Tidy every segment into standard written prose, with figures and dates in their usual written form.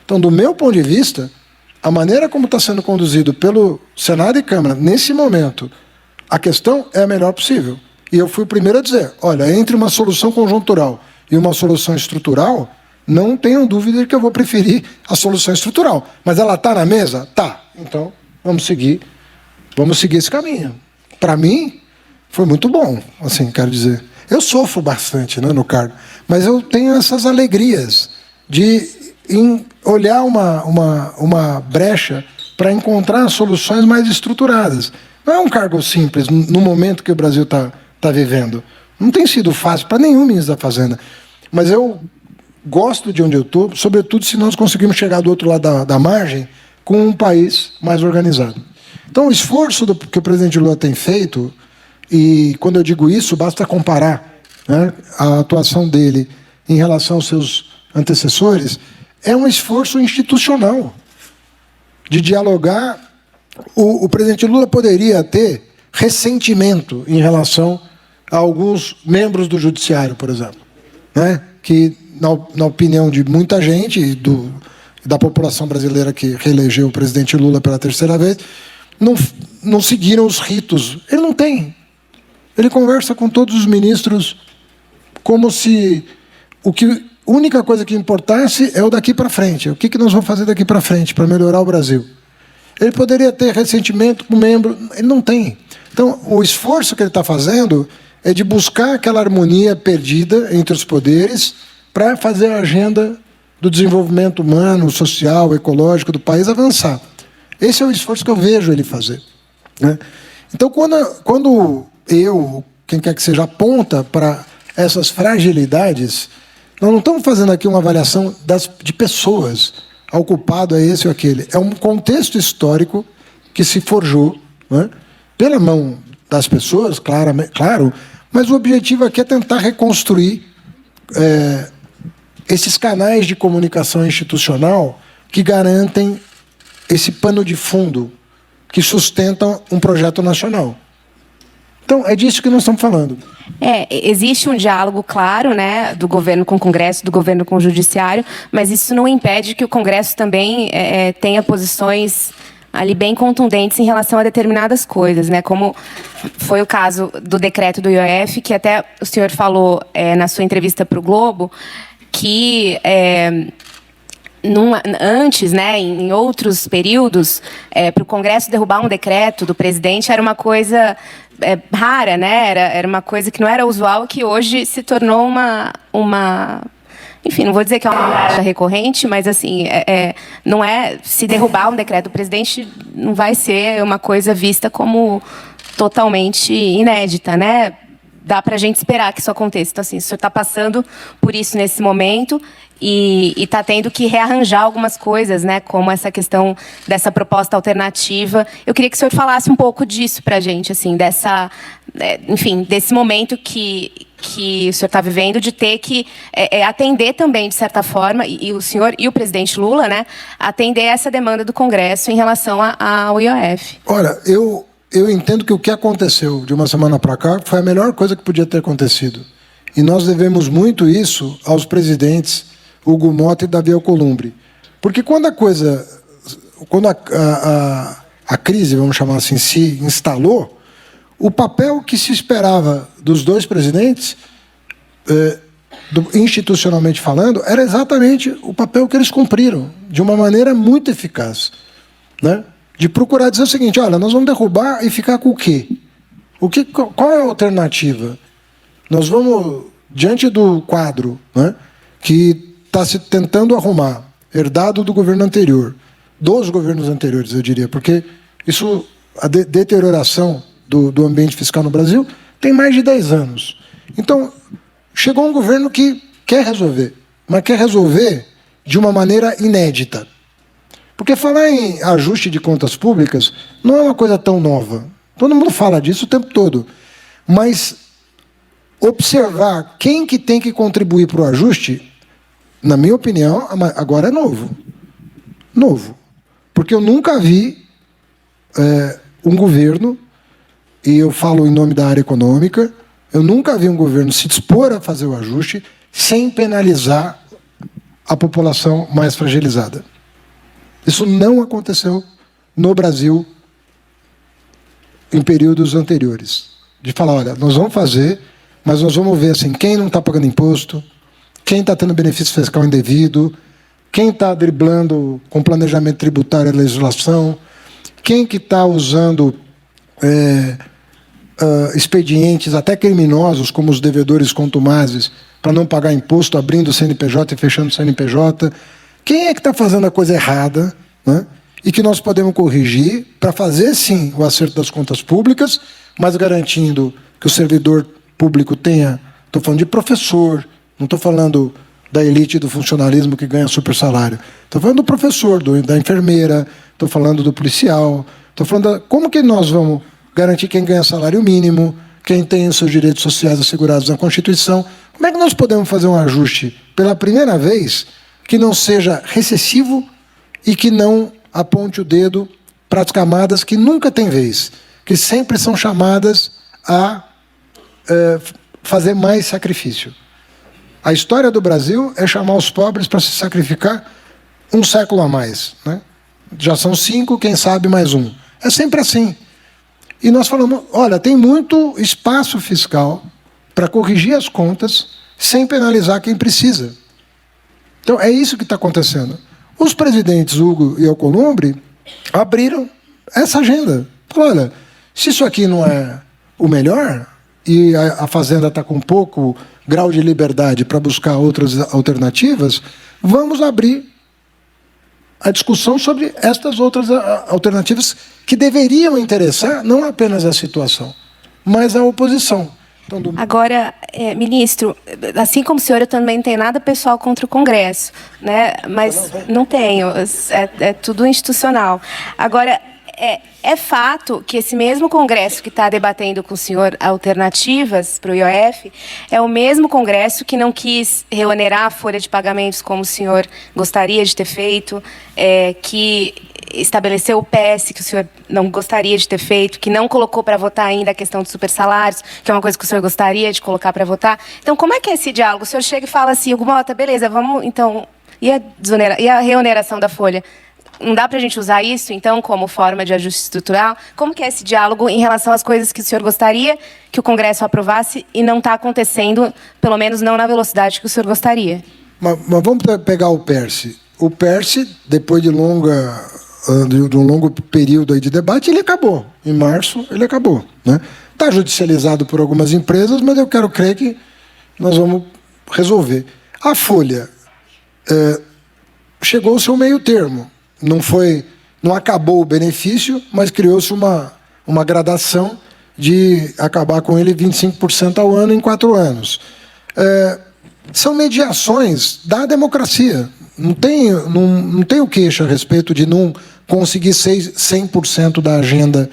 Então, do meu ponto de vista, a maneira como está sendo conduzido pelo Senado e Câmara, nesse momento, a questão é a melhor possível. E eu fui o primeiro a dizer, olha, entre uma solução conjuntural e uma solução estrutural, não tenham dúvida de que eu vou preferir a solução estrutural. Mas ela está na mesa? Tá. Então, vamos seguir esse caminho. Para mim, foi muito bom, assim, quero dizer. Eu sofro bastante, né, no cargo, mas eu tenho essas alegrias de olhar uma brecha para encontrar soluções mais estruturadas. Não é um cargo simples no momento que o Brasil está vivendo. Não tem sido fácil para nenhum ministro da Fazenda. Mas eu gosto de onde eu estou, sobretudo se nós conseguimos chegar do outro lado da margem com um país mais organizado. Então, o esforço que o presidente Lula tem feito, e quando eu digo isso, basta comparar, né, a atuação dele em relação aos seus antecessores, é um esforço institucional de dialogar. O presidente Lula poderia ter ressentimento em relação a alguns membros do judiciário, por exemplo, né, que, na opinião de muita gente, da população brasileira que reelegeu o presidente Lula pela terceira vez, não seguiram os ritos. Ele não tem. Ele conversa com todos os ministros como se a única coisa que importasse é o daqui para frente. O que nós vamos fazer daqui para frente para melhorar o Brasil? Ele poderia ter ressentimento com o membro. Ele não tem. Então, o esforço que ele está fazendo é de buscar aquela harmonia perdida entre os poderes para fazer a agenda do desenvolvimento humano, social, ecológico do país avançar. Esse é o esforço que eu vejo ele fazer, né? Então, quando quem quer que seja, aponta para essas fragilidades, nós não estamos fazendo aqui uma avaliação de pessoas, o culpado é esse ou aquele. É um contexto histórico que se forjou, né, pela mão das pessoas, claro, mas o objetivo aqui é tentar reconstruir esses canais de comunicação institucional que garantem esse pano de fundo que sustentam um projeto nacional. Então, é disso que nós estamos falando. Existe um diálogo claro, né, do governo com o Congresso, do governo com o Judiciário, mas isso não impede que o Congresso também tenha posições ali bem contundentes em relação a determinadas coisas, né, como foi o caso do decreto do IOF, que até o senhor falou na sua entrevista para o Globo, que antes, né, em outros períodos, para o Congresso derrubar um decreto do presidente era uma coisa rara, né? Era uma coisa que não era usual, que hoje se tornou uma enfim, não vou dizer que é uma prática recorrente, mas assim, não é se derrubar um decreto do presidente, não vai ser uma coisa vista como totalmente inédita, né? Dá para a gente esperar que isso aconteça. Então, assim, o senhor está passando por isso nesse momento e está tendo que rearranjar algumas coisas, né, como essa questão dessa proposta alternativa. Eu queria que o senhor falasse um pouco disso para a gente, assim, enfim, desse momento que o senhor está vivendo, de ter que atender também, de certa forma, e o senhor e o presidente Lula, né, atender essa demanda do Congresso em relação ao IOF. Olha, eu entendo que o que aconteceu de uma semana para cá foi a melhor coisa que podia ter acontecido. E nós devemos muito isso aos presidentes Hugo Motta e Davi Alcolumbre. Porque quando a crise, vamos chamar assim, se instalou, o papel que se esperava dos dois presidentes, institucionalmente falando, era exatamente o papel que eles cumpriram, de uma maneira muito eficaz, né? De procurar dizer o seguinte, olha, nós vamos derrubar e ficar com o quê? Qual é a alternativa? Nós vamos, diante do quadro, né, que está se tentando arrumar, herdado do governo anterior, dos governos anteriores, eu diria, porque a deterioração do ambiente fiscal no Brasil tem mais de 10 anos. Então, chegou um governo que quer resolver, mas quer resolver de uma maneira inédita. Porque falar em ajuste de contas públicas não é uma coisa tão nova. Todo mundo fala disso o tempo todo. Mas observar quem que tem que contribuir para o ajuste, na minha opinião, agora é novo. Novo. Porque eu nunca vi um governo, e eu falo em nome da área econômica, eu nunca vi um governo se dispor a fazer o ajuste sem penalizar a população mais fragilizada. Isso não aconteceu no Brasil em períodos anteriores. De falar, olha, nós vamos fazer, mas nós vamos ver assim, quem não está pagando imposto, quem está tendo benefício fiscal indevido, quem está driblando com planejamento tributário a legislação, quem que está usando expedientes até criminosos, como os devedores contumazes, para não pagar imposto, abrindo o CNPJ e fechando o CNPJ. Quem é que está fazendo a coisa errada, né? E que nós podemos corrigir para fazer, sim, o acerto das contas públicas, mas garantindo que o servidor público tenha... Estou falando de professor, não estou falando da elite do funcionalismo que ganha super salário. Estou falando do professor, da enfermeira, estou falando do policial, estou falando como que nós vamos garantir quem ganha salário mínimo, quem tem os seus direitos sociais assegurados na Constituição. Como é que nós podemos fazer um ajuste pela primeira vez que não seja recessivo e que não aponte o dedo para as camadas que nunca têm vez, que sempre são chamadas a fazer mais sacrifício? A história do Brasil é chamar os pobres para se sacrificar um século a mais, né? Já são 5, quem sabe mais um. É sempre assim. E nós falamos, olha, tem muito espaço fiscal para corrigir as contas sem penalizar quem precisa. Então, é isso que está acontecendo. Os presidentes Hugo e Alcolumbre abriram essa agenda. Falaram, olha, se isso aqui não é o melhor, e a Fazenda está com pouco grau de liberdade para buscar outras alternativas, vamos abrir a discussão sobre estas outras alternativas que deveriam interessar não apenas a situação, mas a oposição. Então, Agora, ministro, assim como o senhor, eu também não tenho nada pessoal contra o Congresso, né? Mas não tenho, é tudo institucional. Agora, é fato que esse mesmo Congresso que está debatendo com o senhor alternativas para o IOF é o mesmo Congresso que não quis reonerar a folha de pagamentos como o senhor gostaria de ter feito, que estabeleceu o PES que o senhor não gostaria de ter feito, que não colocou para votar ainda a questão dos supersalários, que é uma coisa que o senhor gostaria de colocar para votar. Então, como é que é esse diálogo? O senhor chega e fala assim, Mota, beleza, vamos, então, e a reoneração da folha? Não dá para a gente usar isso, então, como forma de ajuste estrutural? Como que é esse diálogo em relação às coisas que o senhor gostaria que o Congresso aprovasse e não está acontecendo, pelo menos não na velocidade que o senhor gostaria? Mas vamos pegar o PERSE. O PERSE, depois de um longo período aí de debate, ele acabou. Em março, ele acabou, né? Está judicializado por algumas empresas, mas eu quero crer que nós vamos resolver. A Folha chegou ao seu meio termo. Não acabou o benefício, mas criou-se uma gradação de acabar com ele 25% ao ano em 4 anos. São mediações da democracia. Não tenho queixa a respeito de não conseguir 100% da agenda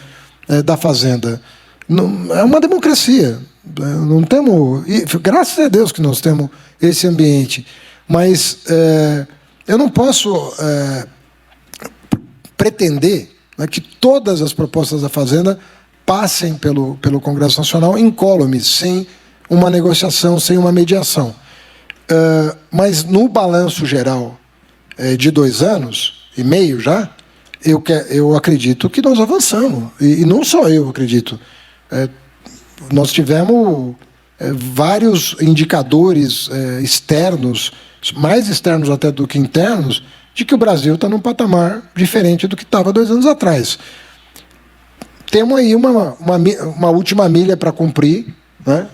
da Fazenda. Não, é uma democracia. Não temos, e graças a Deus que nós temos esse ambiente. Mas eu não posso pretender, né, que todas as propostas da Fazenda passem pelo Congresso Nacional incólumes, sem uma negociação, sem uma mediação. Mas no balanço geral de 2 anos e meio já, eu acredito que nós avançamos. E não só eu acredito. Nós tivemos vários indicadores externos, mais externos até do que internos, de que o Brasil está num patamar diferente do que estava 2 anos atrás. Temos aí uma última milha para cumprir, né?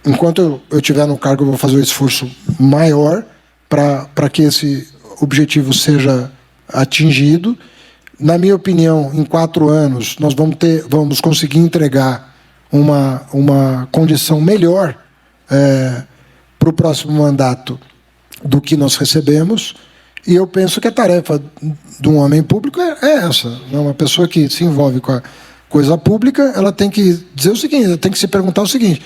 Enquanto eu estiver no cargo, eu vou fazer um esforço maior para que esse objetivo seja atingido. Na minha opinião, em 4 anos, nós vamos conseguir entregar uma condição melhor para o próximo mandato do que nós recebemos. E eu penso que a tarefa de um homem público é essa. Né? Uma pessoa que se envolve com a coisa pública, ela tem que dizer o seguinte, ela tem que se perguntar o seguinte: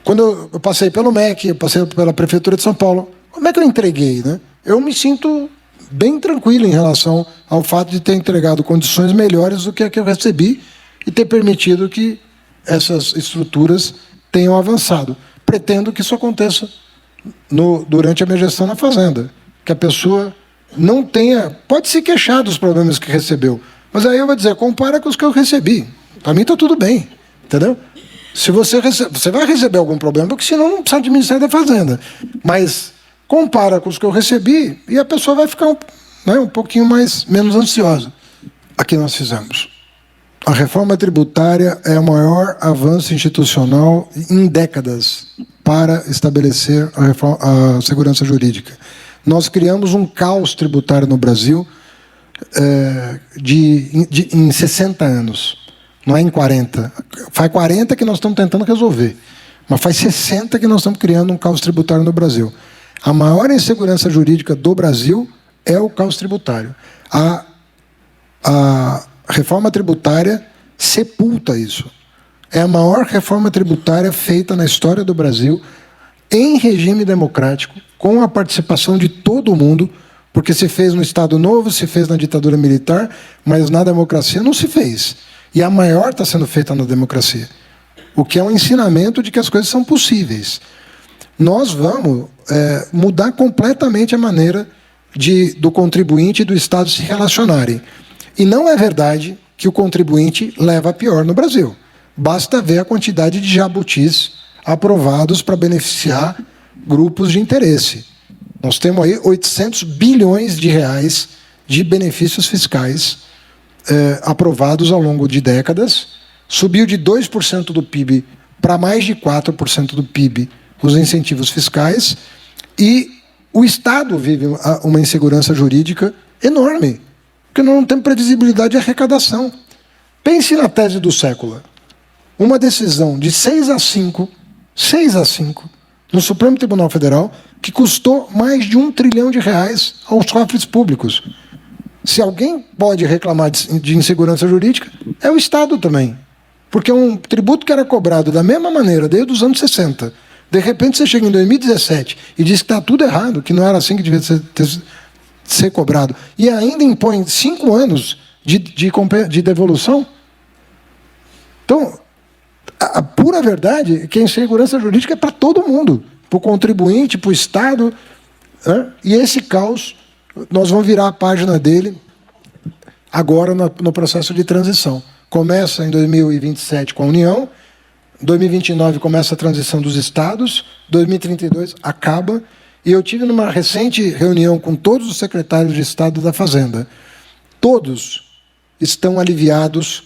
quando eu passei pelo MEC, eu passei pela Prefeitura de São Paulo, como é que eu entreguei? Né? Eu me sinto bem tranquilo em relação ao fato de ter entregado condições melhores do que a que eu recebi e ter permitido que essas estruturas tenham avançado. Pretendo que isso aconteça durante a minha gestão na Fazenda, que a pessoa não tenha... Pode se queixar dos problemas que recebeu, mas aí eu vou dizer, compara com os que eu recebi. Para mim está tudo bem, entendeu? Se você vai receber algum problema, porque senão não precisa de Ministério da Fazenda. Mas compara com os que eu recebi e a pessoa vai ficar um pouquinho menos ansiosa. Aqui nós fizemos. A reforma tributária é o maior avanço institucional em décadas para estabelecer a segurança jurídica. Nós criamos um caos tributário no Brasil em 60 anos. Não é em 40. Faz 40 que nós estamos tentando resolver. Mas faz 60 que nós estamos criando um caos tributário no Brasil. A maior insegurança jurídica do Brasil é o caos tributário. A reforma tributária sepulta isso. É a maior reforma tributária feita na história do Brasil, em regime democrático, com a participação de todo mundo, porque se fez no Estado Novo, se fez na ditadura militar, mas na democracia não se fez. E a maior está sendo feita na democracia. O que é um ensinamento de que as coisas são possíveis. Nós vamos mudar completamente a maneira do contribuinte e do Estado se relacionarem. E não é verdade que o contribuinte leva a pior no Brasil. Basta ver a quantidade de jabutis aprovados para beneficiar grupos de interesse. Nós temos aí 800 bilhões de reais de benefícios fiscais aprovados ao longo de décadas. Subiu de 2% do PIB para mais de 4% do PIB os incentivos fiscais, e o Estado vive uma insegurança jurídica enorme, porque nós não temos previsibilidade de arrecadação. Pense na tese do século. Uma decisão de 6-5, no Supremo Tribunal Federal, que custou mais de R$1 trilhão aos cofres públicos. Se alguém pode reclamar de insegurança jurídica, é o Estado também. Porque é um tributo que era cobrado da mesma maneira desde os anos 60. De repente você chega em 2017 e diz que está tudo errado, que não era assim que devia ser cobrado. E ainda impõe 5 anos de devolução. Então, a pura verdade é que a insegurança jurídica é para todo mundo. Para o contribuinte, para o Estado. E esse caos, nós vamos virar a página dele agora no processo de transição. Começa em 2027 com a União, 2029 começa a transição dos estados, 2032 acaba, e eu tive numa recente reunião com todos os secretários de Estado da Fazenda. Todos estão aliviados,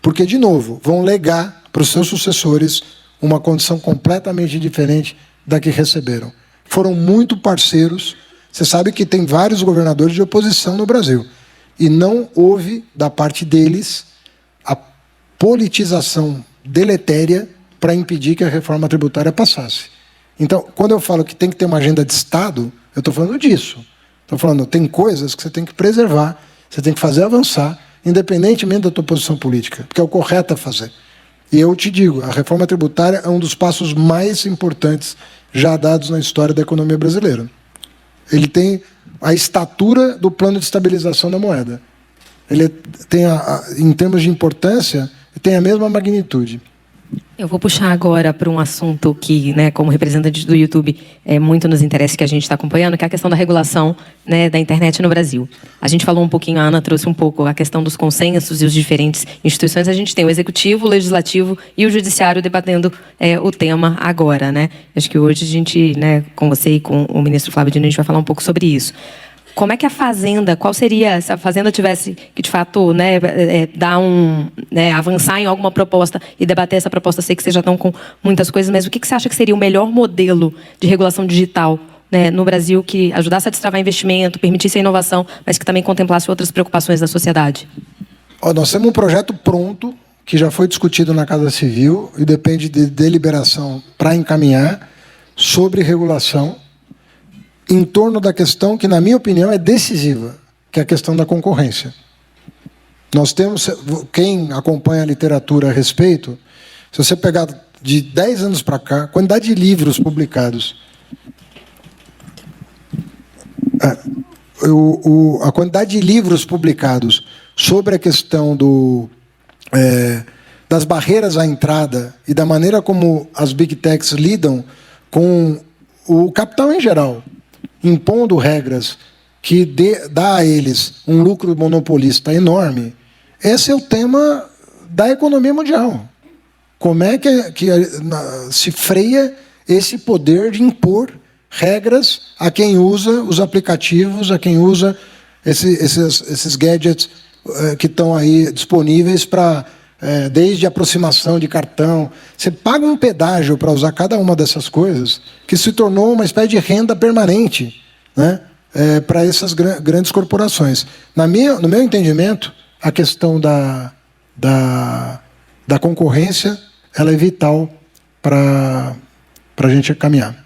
porque, de novo, vão legar para os seus sucessores uma condição completamente diferente da que receberam. Foram muito parceiros. Você sabe que tem vários governadores de oposição no Brasil, e não houve, da parte deles, a politização deletéria para impedir que a reforma tributária passasse. Então, quando eu falo que tem que ter uma agenda de Estado, eu estou falando disso. Estou falando, tem coisas que você tem que preservar, você tem que fazer avançar, independentemente da tua posição política, porque é o correto a fazer. E eu te digo, a reforma tributária é um dos passos mais importantes já dados na história da economia brasileira. Ele tem a estatura do plano de estabilização da moeda. Ele tem, em termos de importância, tem a mesma magnitude. Eu vou puxar agora para um assunto que, como representante do YouTube, muito nos interessa, que a gente está acompanhando, que é a questão da regulação, da internet no Brasil. A gente falou um pouquinho, a Ana trouxe um pouco a questão dos consensos e os diferentes instituições. A gente tem o Executivo, o Legislativo e o Judiciário debatendo o tema agora. Acho que hoje a gente, com você e com o ministro Flávio Dino, a gente vai falar um pouco sobre isso. Como é que a Fazenda, qual seria, se a Fazenda tivesse que, de fato, avançar em alguma proposta e debater essa proposta, sei que vocês já estão com muitas coisas, mas o que você acha que seria o melhor modelo de regulação digital no Brasil que ajudasse a destravar investimento, permitisse a inovação, mas que também contemplasse outras preocupações da sociedade? Nós temos um projeto pronto, que já foi discutido na Casa Civil e depende de deliberação para encaminhar, sobre regulação, em torno da questão que, na minha opinião, é decisiva, que é a questão da concorrência. Nós temos, quem acompanha a literatura a respeito, se você pegar de 10 anos para cá, a quantidade de livros publicados, a quantidade de livros publicados sobre a questão das barreiras à entrada e da maneira como as Big Techs lidam com o capital em geral, impondo regras que dá a eles um lucro monopolista enorme, esse é o tema da economia mundial. Como é que se freia esse poder de impor regras a quem usa os aplicativos, a quem usa esses gadgets que estão aí disponíveis para, desde aproximação de cartão. Você paga um pedágio para usar cada uma dessas coisas, que se tornou uma espécie de renda permanente, né, para essas grandes corporações. No meu entendimento, a questão da concorrência ela é vital para a gente caminhar.